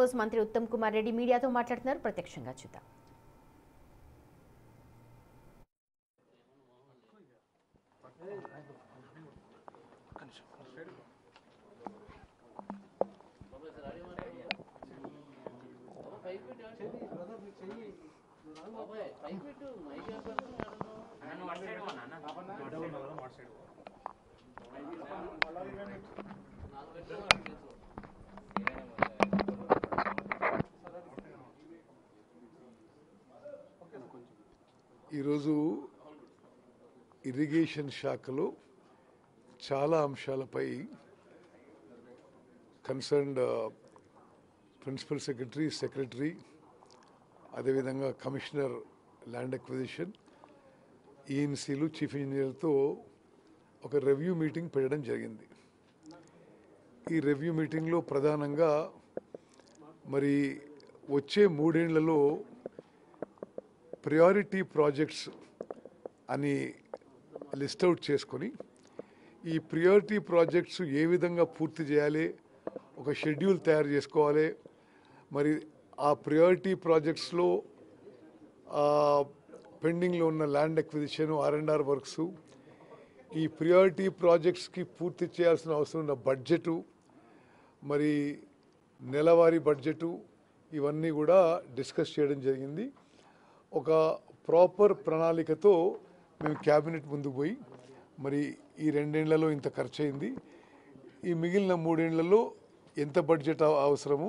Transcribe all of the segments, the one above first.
Force మంత్రి ఉత్తమ్ కుమార్ రెడ్డి మీడియాతో మాట్లాడుతున్నారు. ప్రత్యక్షంగా చూద్దాం. ఈరోజు ఇరిగేషన్ శాఖలో చాలా అంశాలపై కన్సర్న్డ్ ప్రిన్సిపల్ సెక్రటరీ అదేవిధంగా కమిషనర్ ల్యాండ్ అక్విజిషన్, ఈఎన్సీలు, చీఫ్ ఇంజనీర్లతో ఒక రివ్యూ మీటింగ్ పెట్టడం జరిగింది. ఈ రివ్యూ మీటింగ్లో ప్రధానంగా మరి వచ్చే 3 ఏళ్లలో ప్రయారిటీ ప్రాజెక్ట్స్ అని లిస్ట్ అవుట్ చేసుకొని ఈ ప్రయారిటీ ప్రాజెక్ట్స్ ఏ విధంగా పూర్తి చేయాలి, ఒక షెడ్యూల్ తయారు చేసుకోవాలి. మరి ఆ ప్రయారిటీ ప్రాజెక్ట్స్లో పెండింగ్లో ఉన్న ల్యాండ్ అక్విజిషన్, R&R వర్క్స్, ఈ ప్రయారిటీ ప్రాజెక్ట్స్కి పూర్తి చేయాల్సిన అవసరం ఉన్న బడ్జెటు, మరి నెలవారీ బడ్జెటు, ఇవన్నీ కూడా డిస్కస్ చేయడం జరిగింది. ఒక ప్రాపర్ ప్రణాళికతో మేము క్యాబినెట్ ముందుకు పోయి మరి ఈ 2 ఏళ్లలో ఇంత ఖర్చు అయింది, ఈ మిగిలిన 3 ఏళ్లలో ఎంత బడ్జెట్ అవసరము,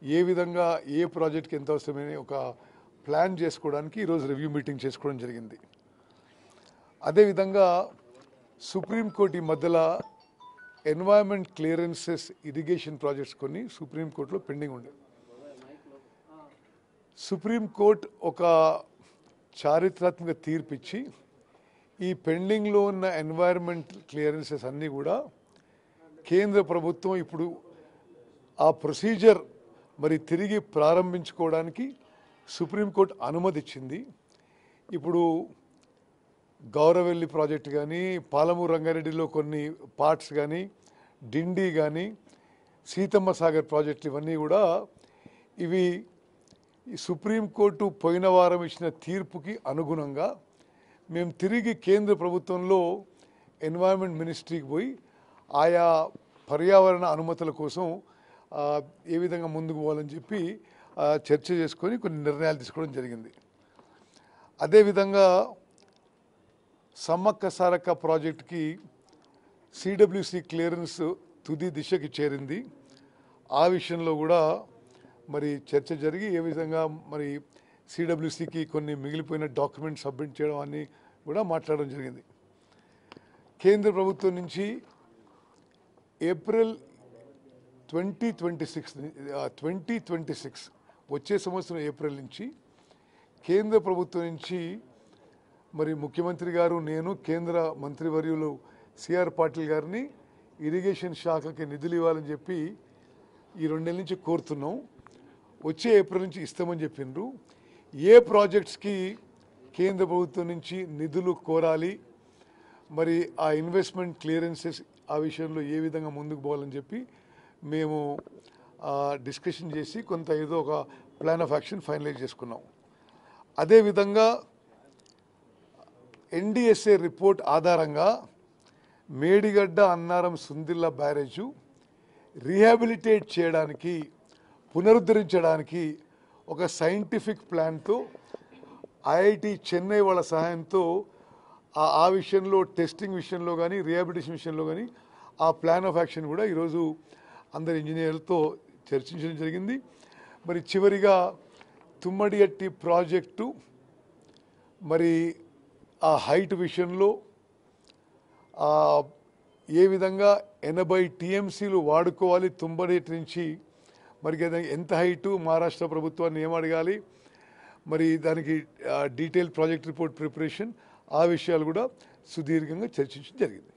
ఏ విధంగా ఏ ప్రాజెక్ట్కి ఎంత అవసరమని ఒక ప్లాన్ చేసుకోవడానికి ఈరోజు రివ్యూ మీటింగ్ చేసుకోవడం జరిగింది. అదేవిధంగా సుప్రీంకోర్టు ఈ మధ్యలో ఎన్వైరన్మెంట్ క్లియరెన్సెస్ ఇరిగేషన్ ప్రాజెక్ట్స్ కొన్ని సుప్రీంకోర్టులో పెండింగ్ ఉండే. సుప్రీంకోర్టు ఒక చారిత్రాత్మక తీర్పు ఇచ్చి ఈ పెండింగ్లో ఉన్న ఎన్వైరన్మెంట్ క్లియరెన్సెస్ అన్నీ కూడా కేంద్ర ప్రభుత్వం ఇప్పుడు ఆ ప్రొసీజర్ మరి తిరిగి ప్రారంభించుకోవడానికి సుప్రీంకోర్టు అనుమతి ఇచ్చింది. ఇప్పుడు గౌరవెల్లి ప్రాజెక్టు కానీ, పాలమూరు రంగారెడ్డిలో కొన్ని పార్ట్స్ కానీ, డిండి కానీ, సీతమ్మ సాగర్ ప్రాజెక్టులు ఇవన్నీ కూడా ఇవి సుప్రీంకోర్టు పోయిన వారం ఇచ్చిన తీర్పుకి అనుగుణంగా మేము తిరిగి కేంద్ర ప్రభుత్వంలో ఎన్వైరన్మెంట్ మినిస్ట్రీకి పోయి ఆయా పర్యావరణ అనుమతుల కోసం ఏ విధంగా ముందుకు పోవాలని చెప్పి చర్చ చేసుకొని కొన్ని నిర్ణయాలు తీసుకోవడం జరిగింది. అదేవిధంగా సమ్మక్క సారక్క ప్రాజెక్టుకి సిడబ్ల్యూసి క్లియరెన్స్ తుది దిశకి చేరింది. ఆ విషయంలో కూడా మరి చర్చ జరిగి ఏ విధంగా మరి సిడబ్ల్యూసికి కొన్ని మిగిలిపోయిన డాక్యుమెంట్స్ సబ్మిట్ చేయడం అని కూడా మాట్లాడడం జరిగింది. కేంద్ర ప్రభుత్వం నుంచి ఏప్రిల్ 2026 వచ్చే సంవత్సరం ఏప్రిల్ నుంచి కేంద్ర ప్రభుత్వం నుంచి మరి ముఖ్యమంత్రి గారు, నేను, కేంద్ర మంత్రివర్యులు సిఆర్ పాటిల్ గారిని ఇరిగేషన్ శాఖకి నిధులు ఇవ్వాలని చెప్పి ఈ 2 నెలల నుంచి కోరుతున్నాం. వచ్చే ఏప్రిల్ నుంచి ఇస్తామని చెప్పిండ్రు. ఏ ప్రాజెక్ట్స్కి కేంద్ర ప్రభుత్వం నుంచి నిధులు కోరాలి, మరి ఆ ఇన్వెస్ట్మెంట్ క్లియరెన్సెస్ ఆ విషయంలో ఏ విధంగా ముందుకు పోవాలని చెప్పి మేము డిస్కషన్ చేసి కొంత ఏదో ఒక ప్లాన్ ఆఫ్ యాక్షన్ ఫైనలైజ్ చేసుకున్నాం. అదేవిధంగా ఎన్డిఎస్ఏ రిపోర్ట్ ఆధారంగా మేడిగడ్డ, అన్నారం, సుందిల్ల బ్యారేజు రీహాబిలిటేట్ చేయడానికి, పునరుద్ధరించడానికి ఒక సైంటిఫిక్ ప్లాన్తో ఐఐటి చెన్నై వాళ్ళ సహాయంతో ఆ విషయంలో టెస్టింగ్ విషయంలో కానీ, రీహాబిలిటేషన్ విషయంలో కానీ ఆ ప్లాన్ ఆఫ్ యాక్షన్ కూడా ఈరోజు అందరి ఇంజనీర్లతో చర్చించడం జరిగింది. మరి చివరిగా తుమ్మడిగట్టి ప్రాజెక్టు మరి ఆ హైట్ విషయంలో ఏ విధంగా 80 టీఎంసీలు వాడుకోవాలి తుమ్మడిగట్టి నుంచి, మరి ఎంత హైటు, మహారాష్ట్ర ప్రభుత్వాన్ని ఏం అడగాలి, మరి దానికి డీటెయిల్ ప్రాజెక్ట్ రిపోర్ట్ ప్రిపరేషన్, ఆ విషయాలు కూడా సుదీర్ఘంగా చర్చించడం జరిగింది.